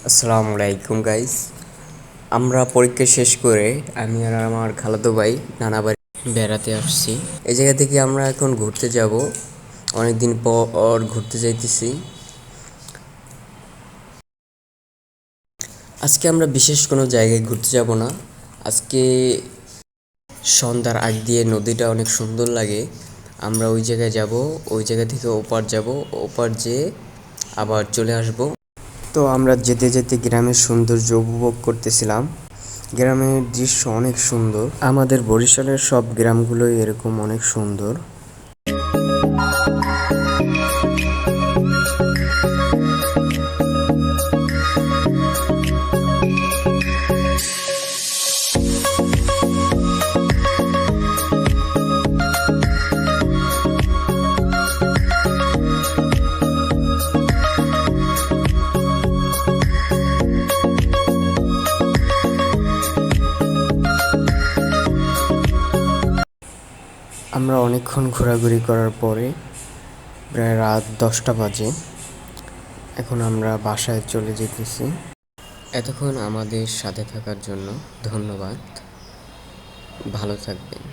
আসসালামু আলাইকুম গাইস। আমরা পরীক্ষা শেষ করে আমি আর আমার খালাতো ভাই নানা বাড়ি বেড়াতে আসছি। এই জায়গা থেকে আমরা এখন ঘুরতে যাব। অনেকদিন পর ঘুরতে যাইতেছি। আজকে আমরা বিশেষ কোনো জায়গায় ঘুরতে যাব না। আজকে সন্ধ্যার আগ দিয়ে নদীটা অনেক সুন্দর লাগে। আমরা ওই জায়গায় যাব, ওই জায়গা থেকে ওপার যাব, ওপার যেয়ে আবার চলে আসব। তো আমরা যেতে যেতে গ্রামের সৌন্দর্য উপভোগ করতেছিলাম। গ্রামের দৃশ্য অনেক সুন্দর। আমাদের বরিশালের সব গ্রামগুলোই এরকম অনেক সুন্দর। আমরা অনেকক্ষণ ঘোরাঘুরি করার পরে প্রায় রাত 10টা বাজে। এখন আমরা বাসায় চলে যেতেছি। এতক্ষণ আমাদের সাথে থাকার জন্য ধন্যবাদ। ভালো থাকবেন।